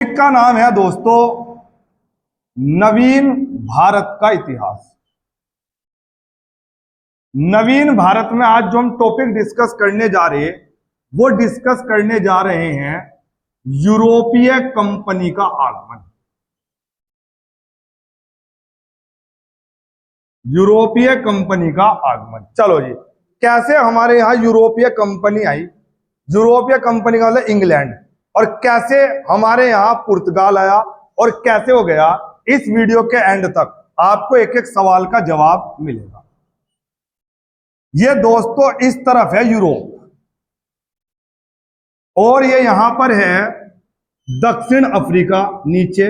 का नाम है दोस्तों नवीन भारत का इतिहास। नवीन भारत में आज जो हम टॉपिक डिस्कस करने जा रहे हैं वो डिस्कस करने जा रहे हैं यूरोपीय कंपनी का आगमन। यूरोपीय कंपनी का आगमन, चलो जी, कैसे हमारे यहां यूरोपीय कंपनी आई। यूरोपीय कंपनी का मतलब इंग्लैंड, और कैसे हमारे यहां पुर्तगाल आया और कैसे हो गया, इस वीडियो के एंड तक आपको एक एक सवाल का जवाब मिलेगा। ये दोस्तों इस तरफ है यूरोप, और ये यहां पर है दक्षिण अफ्रीका। नीचे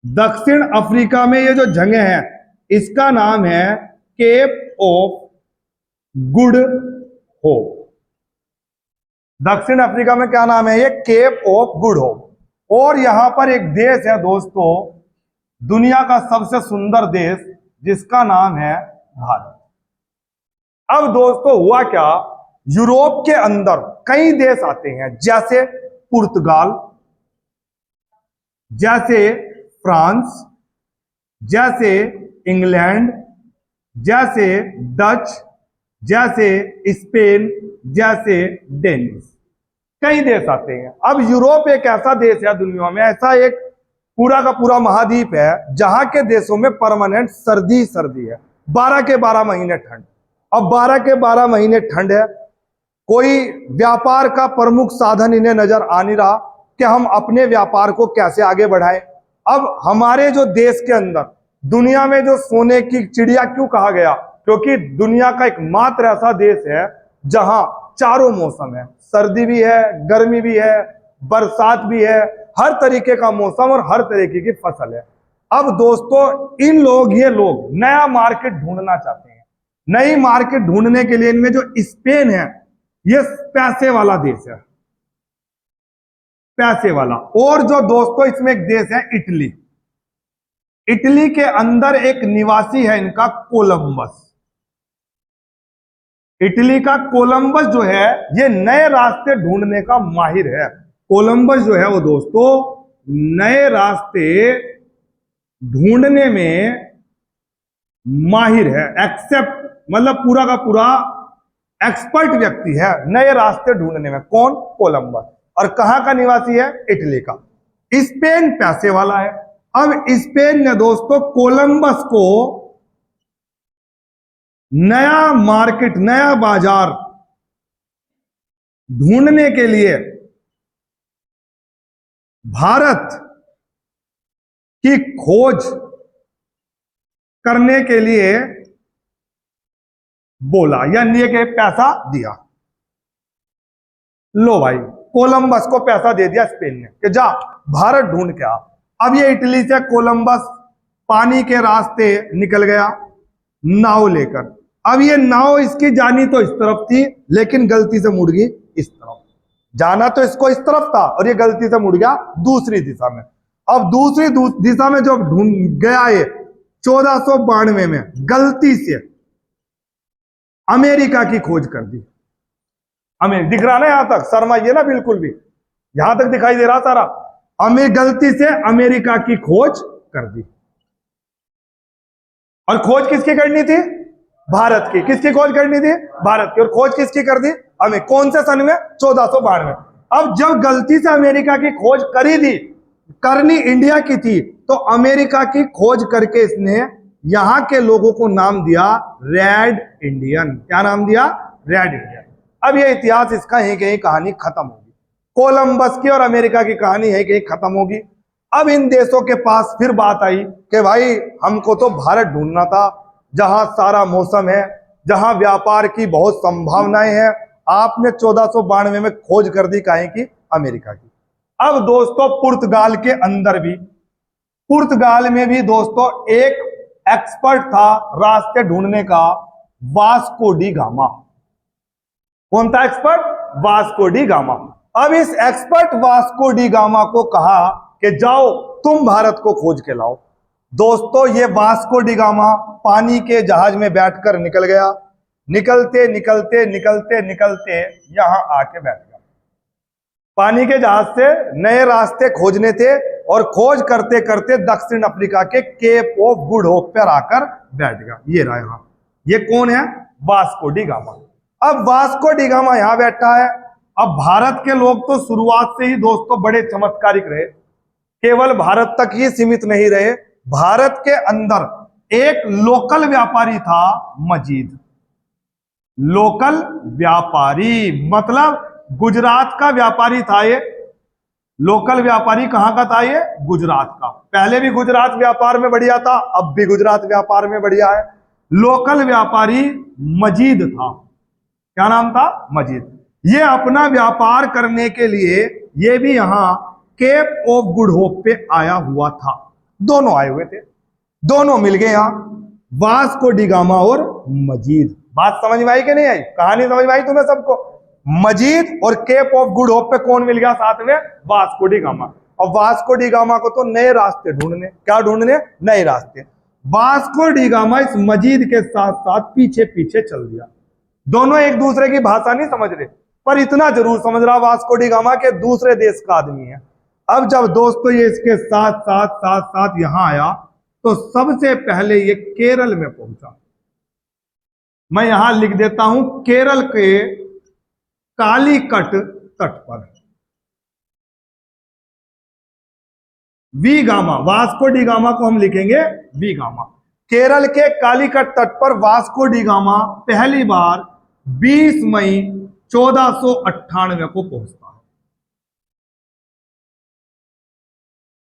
दक्षिण अफ्रीका में ये जो जगह है इसका नाम है केप ऑफ गुड होप। दक्षिण अफ्रीका में क्या नाम है? ये केप ऑफ गुड होप। और यहां पर एक देश है दोस्तों, दुनिया का सबसे सुंदर देश, जिसका नाम है भारत। अब दोस्तों हुआ क्या, यूरोप के अंदर कई देश आते हैं, जैसे पुर्तगाल, जैसे फ्रांस, जैसे इंग्लैंड, जैसे डच, जैसे स्पेन, जैसे डेनिश, कई देश आते हैं। अब यूरोप एक ऐसा देश है दुनिया में, ऐसा एक पूरा का पूरा महाद्वीप है जहां के देशों में परमानेंट सर्दी सर्दी है, 12 के 12 महीने ठंड। अब 12 के 12 महीने ठंड है, कोई व्यापार का प्रमुख साधन इन्हें नजर आ नहीं रहा कि हम अपने व्यापार को कैसे आगे बढ़ाएं। अब हमारे जो देश के अंदर दुनिया में जो सोने की चिड़िया क्यों कहा गया, क्योंकि दुनिया का एकमात्र ऐसा देश है जहां चारों मौसम है, सर्दी भी है, गर्मी भी है, बरसात भी है, हर तरीके का मौसम और हर तरीके की फसल है। अब दोस्तों ये लोग नया मार्केट ढूंढना चाहते हैं। नई मार्केट ढूंढने के लिए इनमें जो स्पेन है, ये पैसे वाला देश है, पैसे वाला। और जो दोस्तों इसमें एक देश है इटली। इटली के अंदर एक निवासी है इनका कोलंबस। इटली का कोलंबस जो है ये नए रास्ते ढूंढने का माहिर है। कोलंबस जो है वो दोस्तों नए रास्ते ढूंढने में माहिर है, एक्सेप्ट मतलब पूरा का पूरा एक्सपर्ट व्यक्ति है नए रास्ते ढूंढने में। कौन? कोलंबस। और कहां का निवासी है? इटली का। स्पेन पैसे वाला है। अब स्पेन ने दोस्तों कोलंबस को नया मार्केट, नया बाजार ढूंढने के लिए भारत की खोज करने के लिए बोला, यानी कि पैसा दिया। लो भाई, कोलंबस को पैसा दे दिया स्पेन ने कि जा भारत ढूंढ के आ। अब ये इटली से कोलंबस पानी के रास्ते निकल गया नाव लेकर। अब ये नाव इसकी जानी तो इस तरफ थी, लेकिन गलती से मुड़ गई इस तरफ। जाना तो इसको इस तरफ था और ये गलती से मुड़ गया दूसरी दिशा में। अब दूसरी दिशा में जब ढूंढ गया ये 1492 में गलती से अमेरिका की खोज कर दी। हमें दिख रहा ना यहां तक, शर्माइए ना बिल्कुल भी, यहां तक दिखाई दे रहा सारा। हमें गलती से अमेरिका की खोज कर दी। और खोज किसकी करनी थी? भारत की। किसकी खोज करनी थी? भारत की। और खोज किसकी कर दी? हमें। कौन से सन में? 1492। अब जब गलती से अमेरिका की खोज करी थी, करनी इंडिया की थी, तो अमेरिका की खोज करके इसने यहां के लोगों को नाम दिया रेड इंडियन। क्या नाम दिया? Red Indian. अब ये इतिहास इसका यहीं कहीं कहानी खत्म होगी। कोलंबस की और अमेरिका की कहानी यहीं कहीं खत्म होगी। अब इन देशों के पास फिर बात आई कि भाई हमको तो भारत ढूंढना था, जहां सारा मौसम है, जहां व्यापार की बहुत संभावनाएं हैं। आपने 1492 में खोज कर दी काहे की? अमेरिका की। अब दोस्तों पुर्तगाल के अंदर भी, पुर्तगाल में भी दोस्तों एक एक्सपर्ट था रास्ते ढूंढने का, वास्को डी गामा। कौन था एक्सपर्ट? Vasco da gamma. अब इस एक्सपर्ट वास्को डी गामा को कहा कि जाओ तुम भारत को खोज के लाओ। दोस्तों ये वास्को डी गामा पानी के जहाज में बैठकर निकल गया। निकलते निकलते निकलते निकलते यहां आके बैठ गया। पानी के जहाज से नए रास्ते खोजने थे और खोज करते करते दक्षिण अफ्रीका के केप ऑफ गुड होप पर आकर बैठ गया। ये रहा यहां, ये कौन है? Vasco da gamma. अब वास्को डी गामा यहां बैठा है। अब भारत के लोग तो शुरुआत से ही दोस्तों बड़े चमत्कारिक रहे, केवल भारत तक ही सीमित नहीं रहे। भारत के अंदर एक लोकल व्यापारी था मजीद। लोकल व्यापारी मतलब गुजरात का व्यापारी था ये। लोकल व्यापारी कहां का था ये? गुजरात का। पहले भी गुजरात व्यापार में बढ़िया था, अब भी गुजरात व्यापार में बढ़िया है। लोकल व्यापारी मजीद था। क्या नाम था? मजीद। ये अपना व्यापार करने के लिए ये भी यहां केप ऑफ गुड होप पे आया हुआ था। दोनों आए हुए थे, दोनों मिल गए यहां, वास्को डी गामा और मजीद। बात समझ में आई कि नहीं आई? कहानी समझ में आई तुम्हें सबको? मजीद और केप ऑफ गुड होप पे कौन मिल गया साथ में? Vasco da gamma. और वास्को डी गामा को तो नए रास्ते ढूंढने, क्या ढूंढने? नए रास्ते। वास्को डी गामा इस मजीद के साथ साथ पीछे पीछे चल दिया। दोनों एक दूसरे की भाषा नहीं समझ रहे, पर इतना जरूर समझ रहा वास्को डी गामा के दूसरे देश का आदमी है। अब जब दोस्तों ये इसके साथ साथ साथ साथ यहां आया तो सबसे पहले ये केरल में पहुंचा। मैं यहां लिख देता हूं, केरल के कालीकट तट पर V Gama. Vasco da Gama को हम लिखेंगे वी गामा। केरल के कालीकट तट पर वास्को डी गामा पहली बार 20 मई 1498 को पहुंचता है।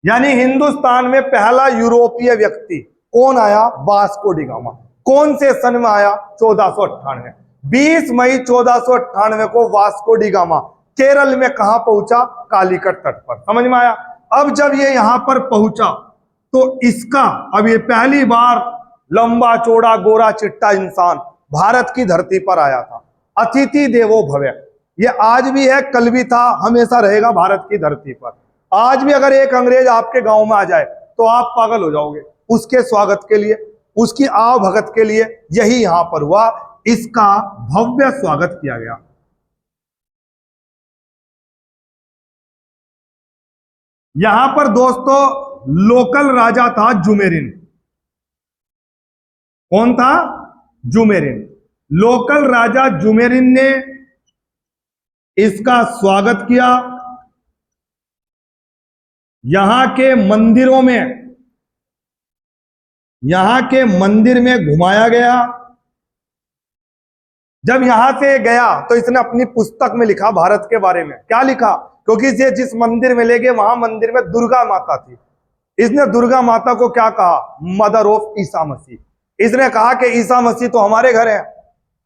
यानी हिंदुस्तान में पहला यूरोपीय व्यक्ति कौन आया? Vasco da gamma. कौन से सन में आया? 1498। 20 मई 1498 को वास्को डी गामा केरल में कहां पहुंचा? कालीकट तट पर। समझ में आया? अब जब ये यहां पर पहुंचा तो इसका, अब ये पहली बार लंबा चौड़ा गोरा चिट्टा इंसान भारत की धरती पर आया था। अतिथि देवो भव। ये आज भी है, कल भी था, हमेशा रहेगा भारत की धरती पर। आज भी अगर एक अंग्रेज आपके गांव में आ जाए तो आप पागल हो जाओगे उसके स्वागत के लिए, उसकी आव भगत के लिए। यही यहां पर हुआ, इसका भव्य स्वागत किया गया। यहां पर दोस्तों लोकल राजा था जुमेरिन। कौन था? जुमेरिन। लोकल राजा जुमेरिन ने इसका स्वागत किया। यहां के मंदिरों में, यहां के मंदिर में घुमाया गया। जब यहां से गया तो इसने अपनी पुस्तक में लिखा भारत के बारे में। क्या लिखा? क्योंकि इसे जिस मंदिर में ले गए वहां मंदिर में दुर्गा माता थी। इसने दुर्गा माता को क्या कहा? Mother of Isa Masih. इसने कहा कि ईसा मसीह तो हमारे घर है,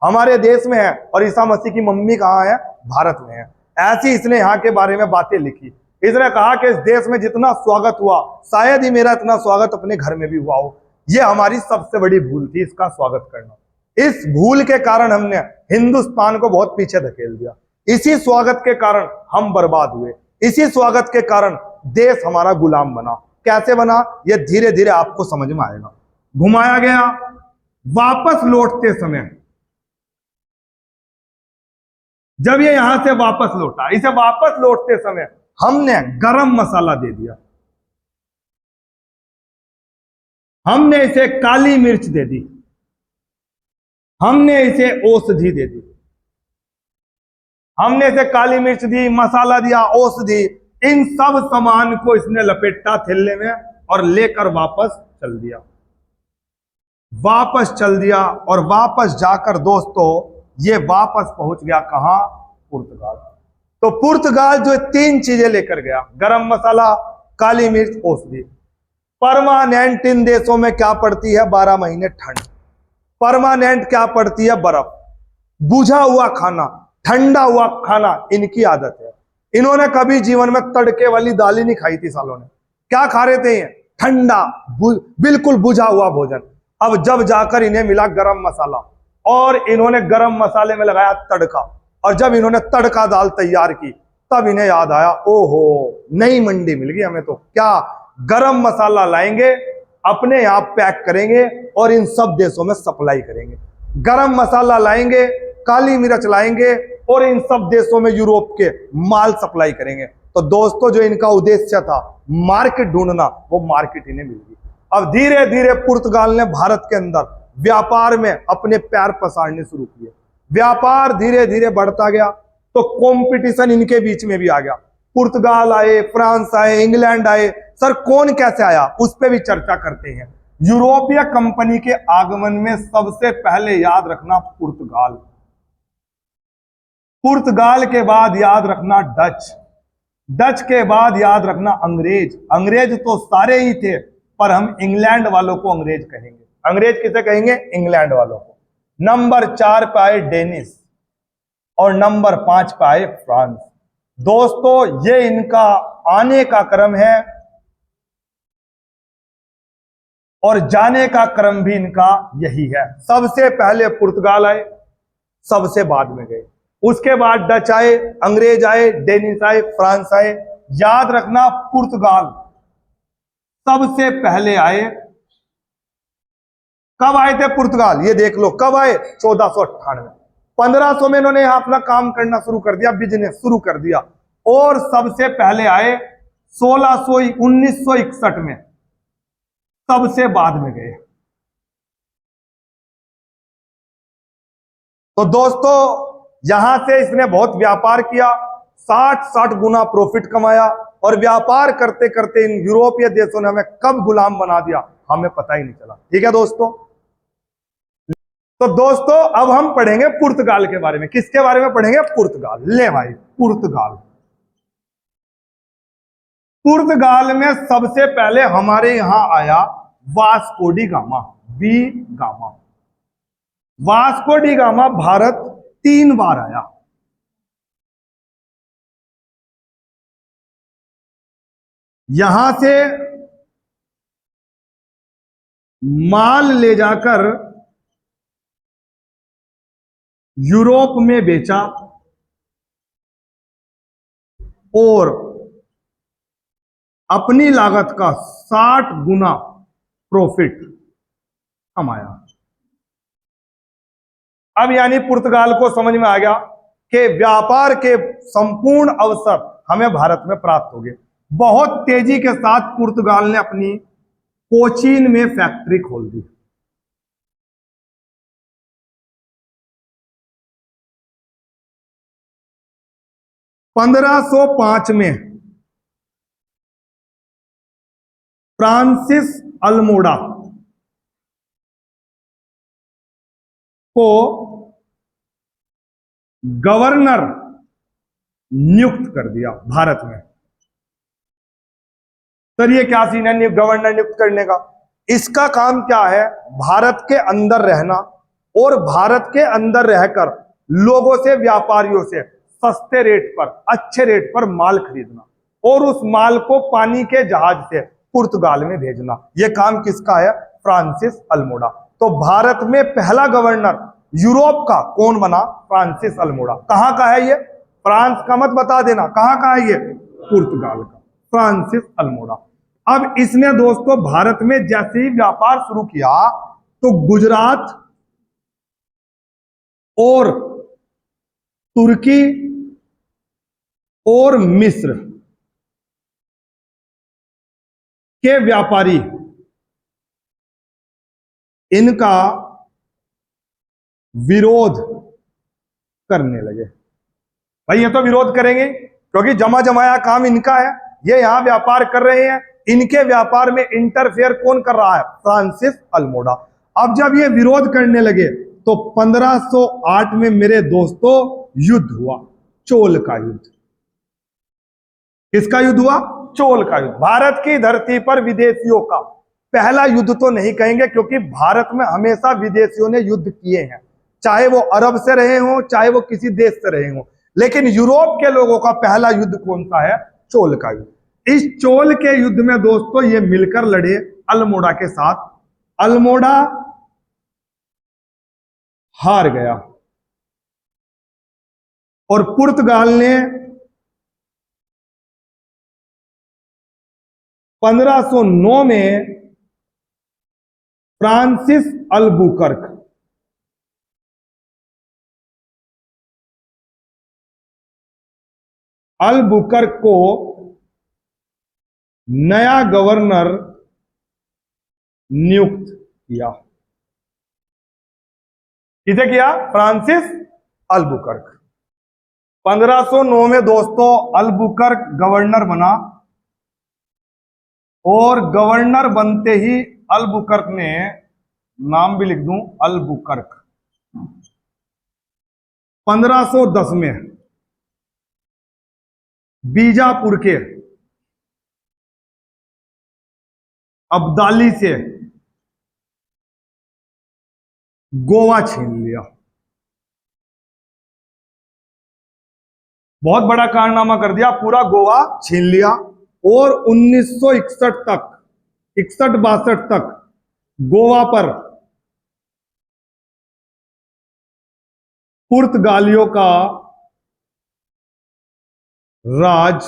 हमारे देश में है, और ईसा मसीह की मम्मी कहां है? भारत में है। ऐसी इसने यहाँ के बारे में बातें लिखी। इसने कहा कि इस देश में जितना स्वागत हुआ शायद ही मेरा इतना स्वागत अपने घर में भी हुआ हो। ये हमारी सबसे बड़ी भूल थी, इसका स्वागत करना। इस भूल के कारण हमने हिंदुस्तान को बहुत पीछे धकेल दिया। इसी स्वागत के कारण हम बर्बाद हुए। इसी स्वागत के कारण देश हमारा गुलाम बना। कैसे बना ये धीरे धीरे आपको समझ में आएगा। घुमाया गया। वापस लौटते समय जब ये यहां से वापस लौटा, इसे वापस लौटते समय हमने गरम मसाला दे दिया, हमने इसे काली मिर्च दे दी, हमने इसे औषधि दे दी। हमने इसे काली मिर्च दी, मसाला दिया, औषधि, इन सब सामान को इसने लपेटा थैले में और लेकर वापस चल दिया। वापस चल दिया और वापस जाकर दोस्तों ये वापस पहुंच गया कहां? पुर्तगाल। तो पुर्तगाल जो 3 चीजें लेकर गया, गरम मसाला, काली मिर्च, औषधि। परमानेंट इन देशों में क्या पड़ती है? 12 महीने ठंड। परमानेंट क्या पड़ती है? बर्फ। बुझा हुआ खाना, ठंडा हुआ खाना इनकी आदत है। इन्होंने कभी जीवन में तड़के वाली दाल ही नहीं खाई थी सालों ने। क्या खा रहे थे? ठंडा बिल्कुल बुझा हुआ भोजन। अब जब जाकर इन्हें मिला गरम मसाला और इन्होंने गरम मसाले में लगाया तड़का, और जब इन्होंने तड़का दाल तैयार की तब इन्हें याद आया, ओहो नई मंडी मिल गई हमें। तो क्या गरम मसाला लाएंगे, अपने यहां पैक करेंगे और इन सब देशों में सप्लाई करेंगे। गरम मसाला लाएंगे, काली मिर्च लाएंगे और इन सब देशों में यूरोप के माल सप्लाई करेंगे। तो दोस्तों जो इनका उद्देश्य था मार्केट ढूंढना, वो मार्केट इन्हें मिल गई। अब धीरे धीरे पुर्तगाल ने भारत के अंदर व्यापार में अपने पैर पसारने शुरू किए। व्यापार धीरे धीरे बढ़ता गया तो कंपटीशन इनके बीच में भी आ गया। पुर्तगाल आए, फ्रांस आए, इंग्लैंड आए। सर कौन कैसे आया उस पर भी चर्चा करते हैं। यूरोपीय कंपनी के आगमन में सबसे पहले याद रखना पुर्तगाल, पुर्तगाल के बाद याद रखना डच, डच के बाद याद रखना अंग्रेज। अंग्रेज तो सारे ही थे पर हम इंग्लैंड वालों को अंग्रेज कहेंगे। अंग्रेज किसे कहेंगे? इंग्लैंड वालों को। नंबर 4 पे आए डेनिस और नंबर 5 पे आए फ्रांस। दोस्तों ये इनका आने का क्रम है और जाने का क्रम भी इनका यही है। सबसे पहले पुर्तगाल आए, सबसे बाद में गए, उसके बाद डच आए, अंग्रेज आए, डेनिस आए, फ्रांस आए। याद रखना पुर्तगाल सबसे पहले आए। कब आए थे पुर्तगाल? ये देख लो कब आए, 1498। 1500 में इन्होंने यहां अपना काम करना शुरू कर दिया, बिजनेस शुरू कर दिया। और सबसे पहले आए 1961 में, सबसे बाद में गए। तो दोस्तों यहां से इसने बहुत व्यापार किया, 60 गुना प्रॉफिट कमाया। और व्यापार करते करते इन यूरोपीय देशों ने हमें कब गुलाम बना दिया हमें पता ही नहीं चला। ठीक है दोस्तों। तो दोस्तों अब हम पढ़ेंगे पुर्तगाल के बारे में। किसके बारे में पढ़ेंगे? पुर्तगाल। ले भाई पुर्तगाल। पुर्तगाल में सबसे पहले हमारे यहां आया Vasco da Gama, V Gama. Vasco da Gama Bharat 3 बार आया। यहां से माल ले जाकर यूरोप में बेचा और अपनी लागत का 60 गुना प्रॉफिट कमाया। अब यानी पुर्तगाल को समझ में आ गया कि व्यापार के संपूर्ण अवसर हमें भारत में प्राप्त हो गए। बहुत तेजी के साथ पुर्तगाल ने अपनी कोचीन में फैक्ट्री खोल दी। (1505) में फ्रांसिस अल्मोड़ा को गवर्नर नियुक्त कर दिया भारत में। सर ये क्या सीन है गवर्नर नियुक्त करने का? इसका काम क्या है? भारत के अंदर रहना और भारत के अंदर रहकर लोगों से, व्यापारियों से सस्ते रेट पर, अच्छे रेट पर माल खरीदना और उस माल को पानी के जहाज से पुर्तगाल में भेजना। यह काम किसका है? फ्रांसिस अल्मोड़ा। तो भारत में पहला गवर्नर यूरोप का कौन बना? फ्रांसिस अल्मोड़ा। कहां का है ये? फ्रांस का मत बता देना, कहां का है ये? पुर्तगाल का, फ्रांसिस अल्मोड़ा। अब इसने दोस्तों भारत में जैसे ही व्यापार शुरू किया तो गुजरात और तुर्की और मिस्र के व्यापारी इनका विरोध करने लगे। भाई ये तो विरोध करेंगे क्योंकि जमा जमाया काम इनका है, ये यहां व्यापार कर रहे हैं। इनके व्यापार में इंटरफेयर कौन कर रहा है? फ्रांसिस अल्मोड़ा। अब जब ये विरोध करने लगे तो 1508 में मेरे दोस्तों युद्ध हुआ, चोल का युद्ध। किसका युद्ध हुआ? चोल का युद्ध। भारत की धरती पर विदेशियों का पहला युद्ध तो नहीं कहेंगे क्योंकि भारत में हमेशा विदेशियों ने युद्ध किए हैं, चाहे वो अरब से रहे हों, चाहे वो किसी देश से रहे हों। लेकिन यूरोप के लोगों का पहला युद्ध कौन सा है? चोल का युद्ध। इस चोल के युद्ध में दोस्तों ये मिलकर लड़े अल्मोड़ा के साथ। अल्मोड़ा हार गया और पुर्तगाल ने 1509 में फ्रांसिस अल्बुकर्क अल्बुकर्क को नया गवर्नर नियुक्त किया। किसे किया? Francis Albuquerque. 1509 में दोस्तों अल्बुकर्क गवर्नर बना और गवर्नर बनते ही अल्बुकर्क ने, नाम भी लिख दूं, अल्बुकर्क। 1510 में बीजापुर के अब्दाली से गोवा छीन लिया। बहुत बड़ा कारनामा कर दिया, पूरा गोवा छीन लिया। और 1961 तक, 61-62 तक गोवा पर पुर्तगालियों का राज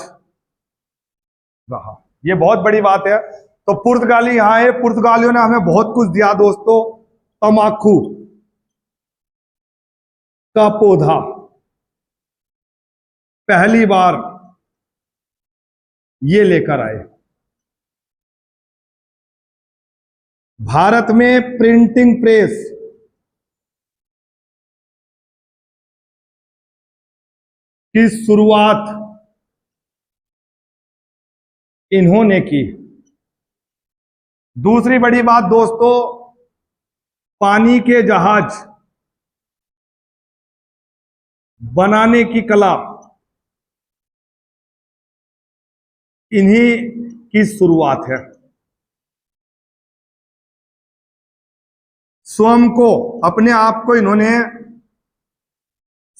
रहा। ये बहुत बड़ी बात है। तो पुर्तगाली यहां है, पुर्तगालियों ने हमें बहुत कुछ दिया दोस्तों। तमाकू का पौधा पहली बार ये लेकर आए। भारत में प्रिंटिंग प्रेस की शुरुआत इन्होंने की। दूसरी बड़ी बात दोस्तों, पानी के जहाज बनाने की कला इन्हीं की शुरुआत है। स्वयं को, अपने आप को इन्होंने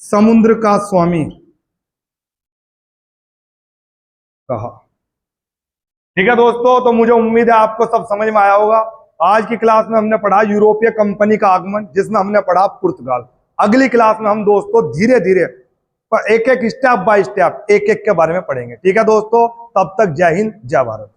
समुद्र का स्वामी कहा। ठीक है दोस्तों, तो मुझे उम्मीद है आपको सब समझ में आया होगा। आज की क्लास में हमने पढ़ा यूरोपीय कंपनी का आगमन, जिसमें हमने पढ़ा पुर्तगाल। अगली क्लास में हम दोस्तों धीरे धीरे एक एक स्टेप बाय स्टेप एक एक के बारे में पढ़ेंगे। ठीक है दोस्तों, तब तक जय हिंद, जय भारत।